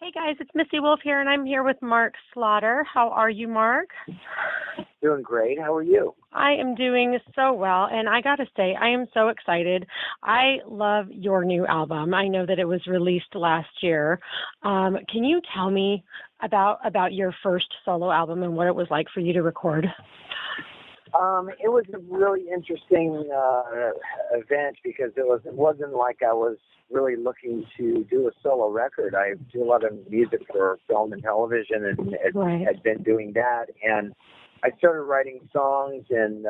Hey guys, it's Missy Wolf here, and I'm here with Mark Slaughter. How are you, Mark? Doing great. How are you? I am doing so well, and I got to say, I am so excited. I love your new album. I know that it was released last year. Can you tell me about your first solo album and what it was like for you to record? It was a really interesting event because it wasn't like I was really looking to do a solo record. I do a lot of music for film and television, and had been doing that. And I started writing songs, and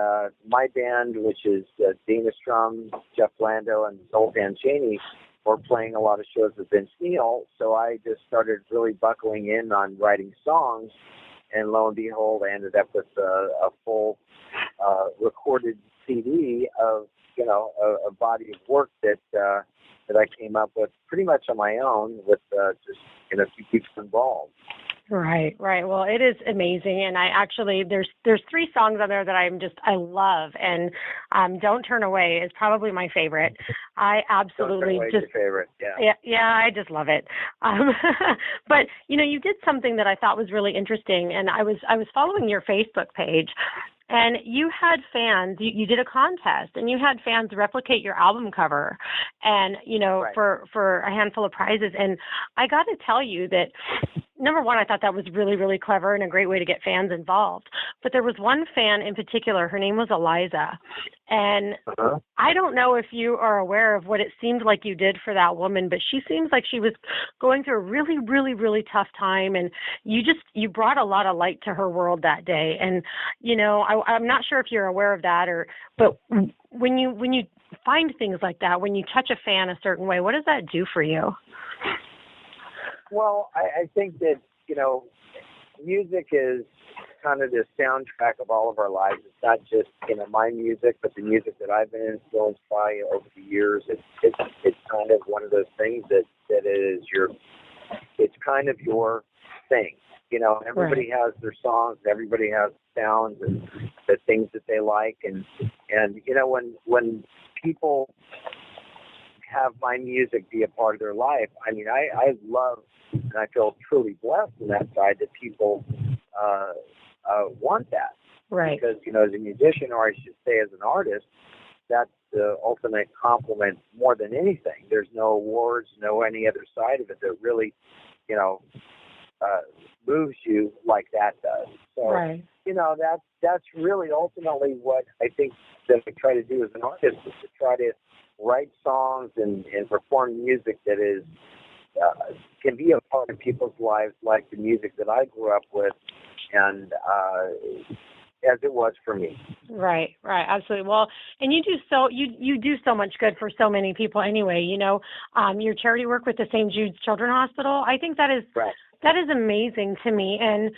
my band, which is Dana Strum, Jeff Blando, and Zoltan Chaney, were playing a lot of shows with Vince Neil. So I just started really buckling in on writing songs, and lo and behold, I ended up with a full recorded CD of a body of work that I came up with pretty much on my own with just a few people involved. Right. Well, it is amazing, and I actually there's 3 songs on there that I love, and "Don't Turn Away" is probably my favorite. I absolutely Don't Turn Away is your favorite, yeah, I just love it. But you did something that I thought was really interesting, and I was following your Facebook page. And you had fans, you did a contest, and you had fans replicate your album cover and, right. for a handful of prizes. And I got to tell you that, number one, I thought that was really, really clever and a great way to get fans involved. But there was one fan in particular, her name was Eliza. And I don't know if you are aware of what it seemed like you did for that woman, but she seems like she was going through a really, really, really tough time. And you brought a lot of light to her world that day. And, I'm not sure if you're aware of that, but when you find things like that, when you touch a fan a certain way, what does that do for you? Well, I think that, music is kind of the soundtrack of all of our lives. It's not just, my music, but the music that I've been influenced by over the years. It's kind of one of those things that it's kind of your thing. Everybody has their songs, everybody has sounds and the things that they like. And when people have my music be a part of their life, I love and I feel truly blessed in that side that people want that. Right. Because, as a musician, or I should say as an artist, that's the ultimate compliment more than anything. There's no awards, no any other side of it that really, moves you like that does. So, right. That's really ultimately what I think that I try to do as an artist, is to try to write songs and perform music that is can be a part of people's lives, like the music that I grew up with, and as it was for me. Right, absolutely. Well, and you do so much good for so many people anyway. Your charity work with the St. Jude's Children's Hospital, I think that is right. That is amazing to me. And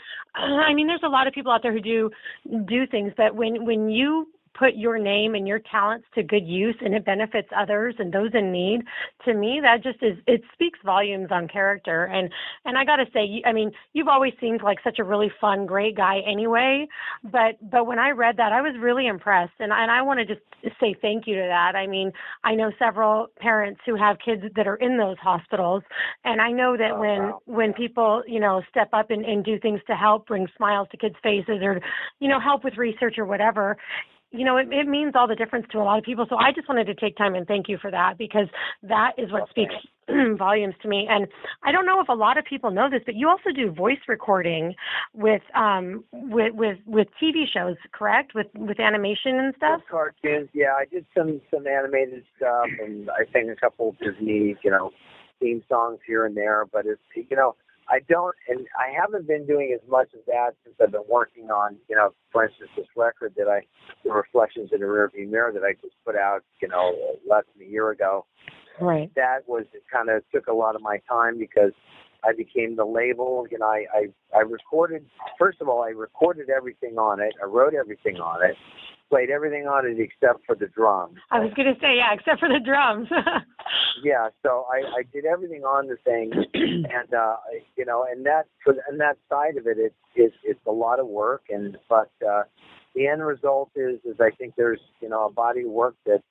there's a lot of people out there who do things, but when you put your name and your talents to good use and it benefits others and those in need, to me, that just it speaks volumes on character. And I got to say, you've always seemed like such a really fun, great guy anyway. But when I read that, I was really impressed. And I want to just say thank you to that. I know several parents who have kids that are in those hospitals. And I know that when people, step up and do things to help bring smiles to kids' faces or, help with research or whatever, it means all the difference to a lot of people. So I just wanted to take time and thank you for that, because that is what speaks volumes to me. And I don't know if a lot of people know this, but you also do voice recording with TV shows, correct? With animation and stuff? With cartoons, yeah. I did some animated stuff, and I sang a couple of Disney, theme songs here and there. But it's, I haven't been doing as much of that since I've been working on, for instance, this record the Reflections in the Rearview Mirror that I just put out, less than a year ago. Right. That it kind of took a lot of my time because I became the label. I recorded, first of all, I recorded everything on it. I wrote everything on it, played everything on it except for the drums. I was going to say, yeah, except for the drums. Yeah, so I did everything on the thing, and and that side of it, it's a lot of work, but the end result is I think there's a body of work that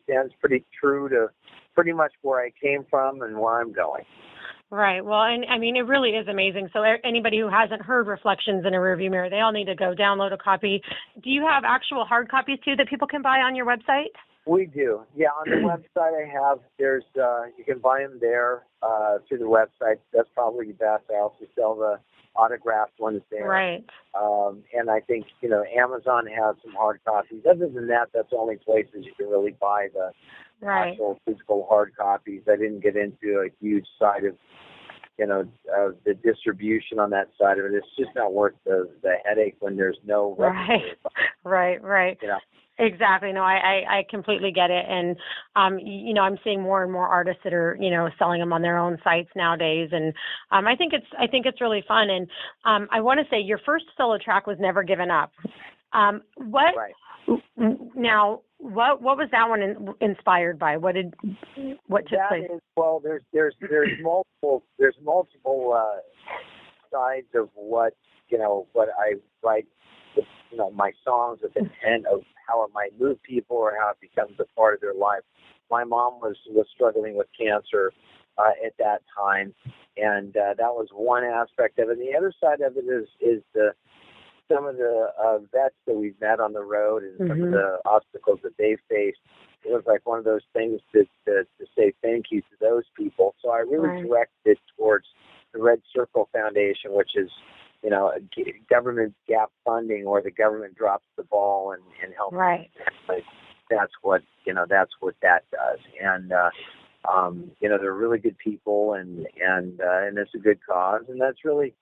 stands pretty true to pretty much where I came from and where I'm going. Right. Well, and I mean, it really is amazing. So anybody who hasn't heard Reflections in a Rearview Mirror, they all need to go download a copy. Do you have actual hard copies too that people can buy on your website? We do. Yeah, on the website there's, you can buy them there through the website. That's probably the best. I also sell the autographed ones there. Right. And I think, Amazon has some hard copies. Other than that, that's the only places you can really buy the actual physical hard copies. I didn't get into a huge side of, the distribution on that side of it. It's just not worth the headache when there's no Right. Exactly. No, I completely get it. And, I'm seeing more and more artists that are, selling them on their own sites nowadays. And I think it's really fun. And I want to say your first solo track was Never Given Up. Now, what was that one inspired by? What took place? There's multiple sides of what I write. My songs with intent of how it might move people or how it becomes a part of their life. My mom was struggling with cancer at that time, and that was one aspect of it. The other side of it is some of the vets that we've met on the road and some of the obstacles that they faced. It was like one of those things to say thank you to those people. So I really directed it towards the Red Circle Foundation, which is government gap funding, or the government drops the ball and helps. Right. That's what that does. And they're really good people, and it's a good cause, and that's really,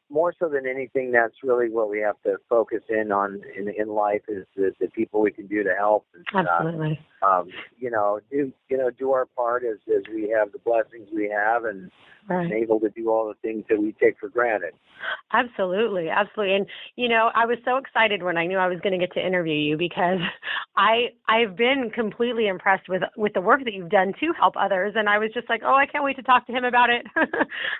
more so than anything, that's really what we have to focus in on in life is the people we can do to help. And, absolutely. Do our part as we have the blessings we have, and able to do all the things that we take for granted. Absolutely. And, I was so excited when I knew I was going to get to interview you, because I've been completely impressed with the work that you've done to help others. And I was just like, oh, I can't wait to talk to him about it.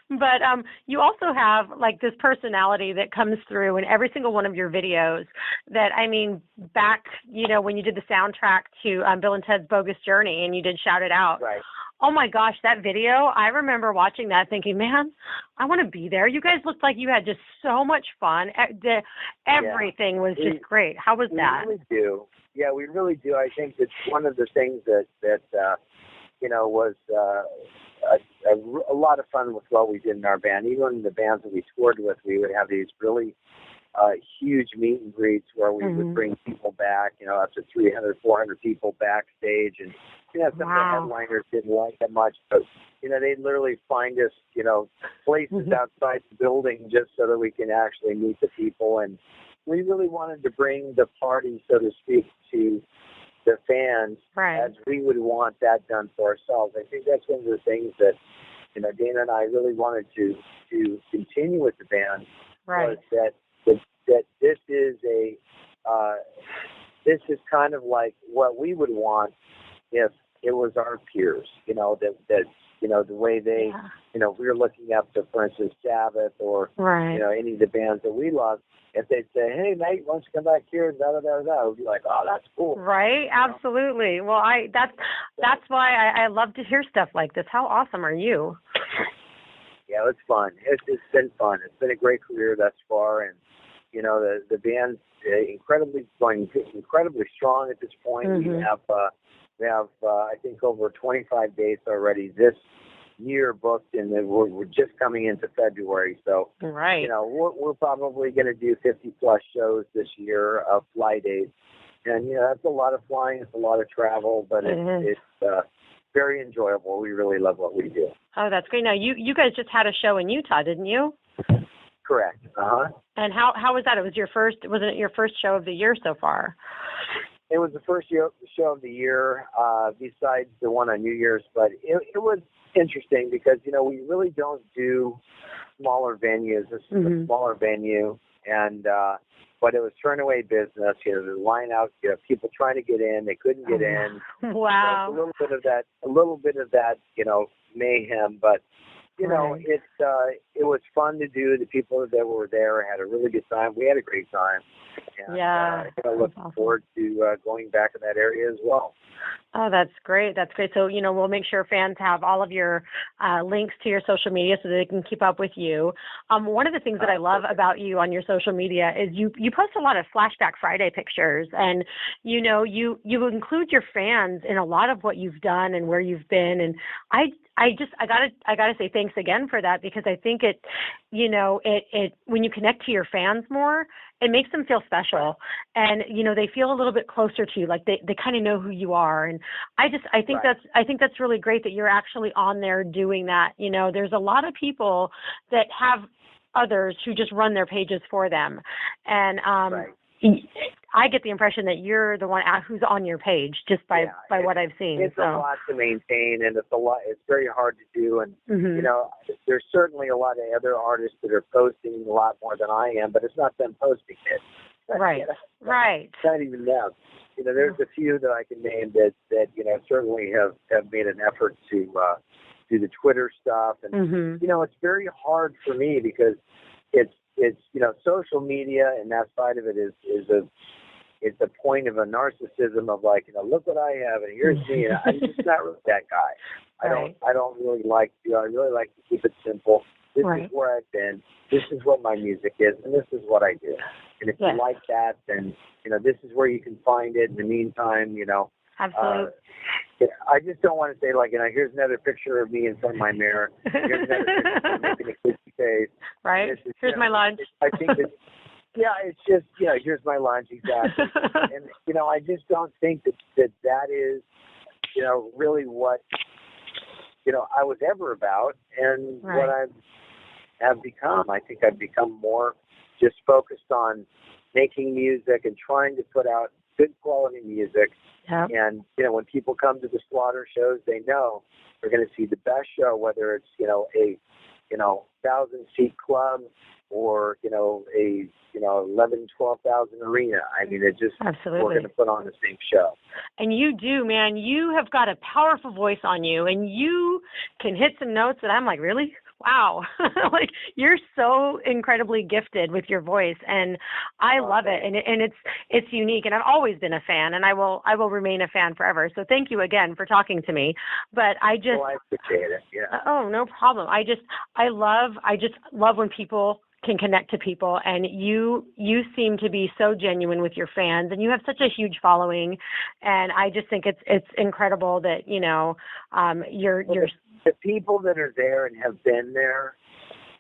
But you also have like this personality that comes through in every single one of your videos that, I mean, back, when you did the soundtrack to Bill and Ted's Bogus Journey and you did Shout It Out. Right. Oh my gosh, that video, I remember watching that thinking, man, I want to be there. You guys looked like you had just so much fun. Everything was just great. How was that? We really do. Yeah, we really do. I think it's one of the things that was a lot of fun with what we did in our band. Even in the bands that we toured with, we would have these really huge meet and greets where we would bring people back, up to 300, 400 people backstage. And, some of the headliners didn't like that much, but, they'd literally find us, places outside the building just so that we can actually meet the people. And we really wanted to bring the party, so to speak, to the fans as we would want that done for ourselves. I think that's one of the things that, Dana and I really wanted to continue with the band, was that this is this is kind of like what we would want if it was our peers, the way they, we were looking up to, for instance, Sabbath or, any of the bands that we love. If they'd say, hey, Nate, why don't you come back here, da-da-da-da, we'd be like, oh, that's cool. Right, absolutely. Well, that's why I love to hear stuff like this. How awesome are you? Yeah, it's fun. It's been fun. It's been a great career thus far, and, the band's incredibly strong at this point. We have I think over 25 dates already this year booked, and then we're just coming into February. So, we're probably going to do 50 plus shows this year of fly dates, and that's a lot of flying, it's a lot of travel, but it's very enjoyable. We really love what we do. Oh, that's great. Now you guys just had a show in Utah, didn't you? Correct. And how was that? Wasn't it your first show of the year so far? It was the first show of the year, besides the one on New Year's, but it was interesting because, we really don't do smaller venues. This is a smaller venue, and but it was turn-away business. The line out, people trying to get in, they couldn't get in. Wow. So a little bit of that, mayhem, but it was fun to do. The people that were there had a really good time. We had a great time. And, looking forward to going back in that area as well. Oh, that's great. That's great. So, we'll make sure fans have all of your links to your social media so that they can keep up with you. One of the things that I love about you on your social media is you post a lot of Flashback Friday pictures, and you include your fans in a lot of what you've done and where you've been. And I gotta say thanks again for that, because I think it when you connect to your fans more, it makes them feel special, and they feel a little bit closer to you, like they kind of know who you are. And I think that's really great that you're actually on there doing that. There's a lot of people that have others who just run their pages for them, and I get the impression that you're the one who's on your page just by what I've seen. It's a lot to maintain, and it's very hard to do. And there's certainly a lot of other artists that are posting a lot more than I am, but it's not them posting it. Right. It's not even them. There's a few that I can name that certainly have made an effort to do the Twitter stuff, and it's very hard for me because it's social media and that side of it it's a point of a narcissism of like, look what I have and here's me. And I'm just not really that guy. I don't really like to. I really like to keep it simple. This is where I've been. This is what my music is, and this is what I do. And if you like that, then this is where you can find it. In the meantime, absolutely. I just don't want to say like, here's another picture of me in front of my mirror. Here's another picture of me making a kissy face. Right. Here's my lunch. I think that. Yeah, it's just, here's my lunch, exactly. And, I just don't think that is, really what, I was ever about and what I have become. I think I've become more just focused on making music and trying to put out good quality music. Yeah. And, when people come to the Slaughter shows, they know they're going to see the best show, whether it's, a 1,000-seat club or, a 11, 12,000 arena. I mean, it just, absolutely, we're going to put on the same show. And you do, man. You have got a powerful voice on you, and you can hit some notes that I'm like, really? Wow. Like, you're so incredibly gifted with your voice, and I love it. And it's unique, and I've always been a fan, and I will remain a fan forever. So thank you again for talking to me. But I appreciate it. Yeah. Oh, no problem. I just love when people can connect to people, and you seem to be so genuine with your fans, and you have such a huge following, and I just think it's incredible that you're the people that are there and have been there.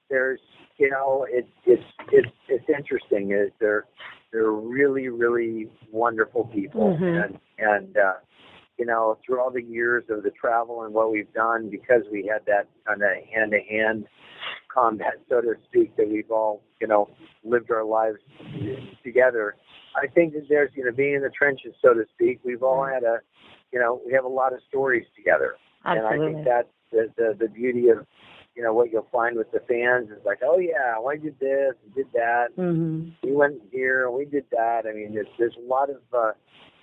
There's it's interesting. They're really, really wonderful people, and through all the years of the travel and what we've done, because we had that kind of hand-to-hand combat, so to speak, that we've all, lived our lives together. I think that there's, being in the trenches, so to speak, we've all had we have a lot of stories together. Absolutely. And I think that's the beauty of, what you'll find with the fans is like, oh yeah, well, I did this and did that. We went here and we did that. I mean, there's a lot of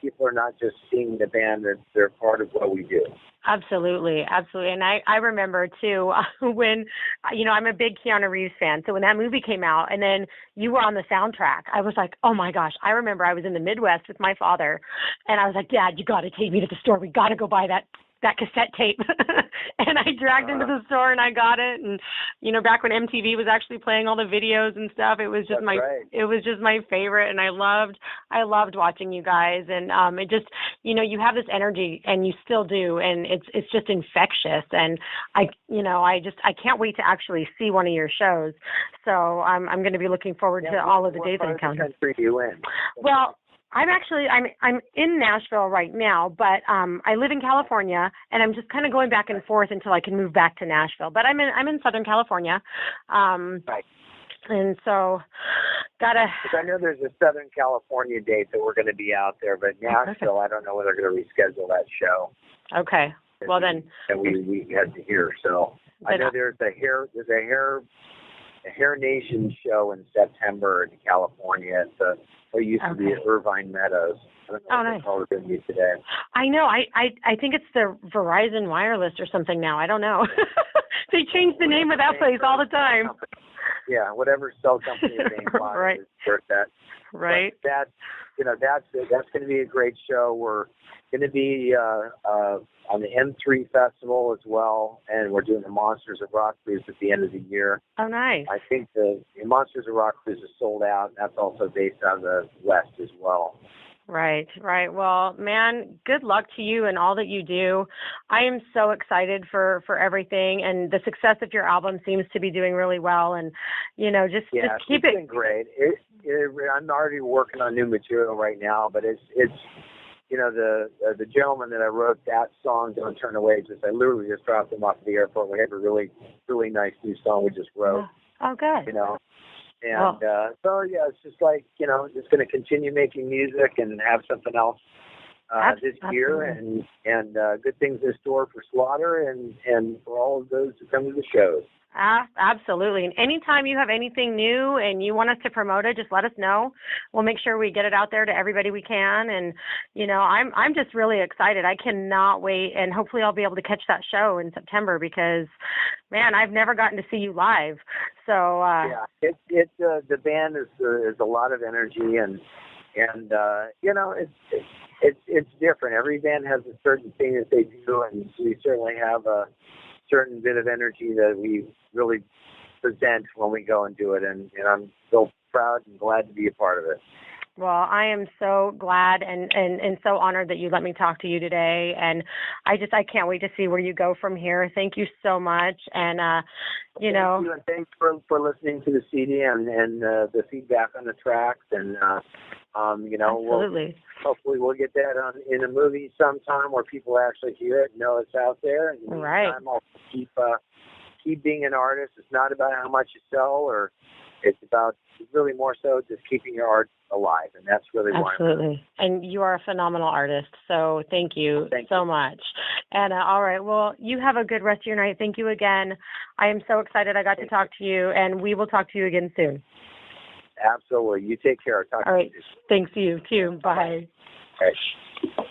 people are not just seeing the band; they're part of what we do. Absolutely, absolutely. And I remember too when I'm a big Keanu Reeves fan. So when that movie came out, and then you were on the soundtrack, I was like, oh my gosh! I remember I was in the Midwest with my father, and I was like, Dad, you got to take me to the store. We got to go buy that cassette tape. And I dragged him to the store and I got it. And, back when MTV was actually playing all the videos and stuff, it was just it was just my favorite. And I loved watching you guys. And, it just, you have this energy, and you still do. And it's just infectious. And I can't wait to actually see one of your shows. So I'm going to be looking forward to all of the days that come. What part of the country are you in? Well, I'm in Nashville right now, but I live in California, and I'm just kind of going back and forth until I can move back to Nashville. But I'm in Southern California, right. And so I know there's a Southern California date that we're going to be out there, but Nashville, I don't know when they're going to reschedule that show. Okay, well then. And we had to hear. So I know there's a Hair Nation show in September in California. It used to be at Irvine Meadows. I don't know what it's going to be today. I know. I think it's the Verizon Wireless or something now. I don't know. They change the name of that place all the time. Yeah, whatever cell company name right. is that. Right. But that's going to be a great show. We're going to be on the M3 Festival as well, and we're doing the Monsters of Rock Cruise at the end of the year. Oh, nice. I think the Monsters of Rock Cruise is sold out. That's also based on the West as well. Right. Well, man, good luck to you and all that you do. I am so excited for everything, and the success of your album seems to be doing really well. And just keep it. It's been great. I'm already working on new material right now, but it's the gentleman that I wrote that song, "Don't Turn Away," I literally just dropped him off at the airport. We have a really, really nice new song we just wrote. Oh, good. And so it's just like just going to continue making music and have something else this year, and good things in store for Slaughter and for all of those who come to the shows. Absolutely. And anytime you have anything new and you want us to promote it, just let us know. We'll make sure we get it out there to everybody we can. And, I'm just really excited. I cannot wait. And hopefully I'll be able to catch that show in September because, man, I've never gotten to see you live. So, the band is a lot of energy and it's different. Every band has a certain thing that they do, and we certainly have a certain bit of energy that we really present when we go and do it, and I'm so proud and glad to be a part of it. Well, I am so glad and so honored that you let me talk to you today, and I can't wait to see where you go from here. Thank you so much, and Thank you, and thanks for listening to the CD and the feedback on the tracks, and absolutely. Hopefully we'll get that in a movie sometime where people actually hear it and know it's out there. And in the meantime, I'll keep being an artist. It's not about how much you sell, or it's about really more so just keeping your art alive, and that's really why. Absolutely. And you are a phenomenal artist, so thank you so much. And all right, well, you have a good rest of your night. Thank you again. I am so excited I got to talk to you, and we will talk to you again soon. Absolutely. You take care. Talk to you. Thanks to you too. Bye. All right.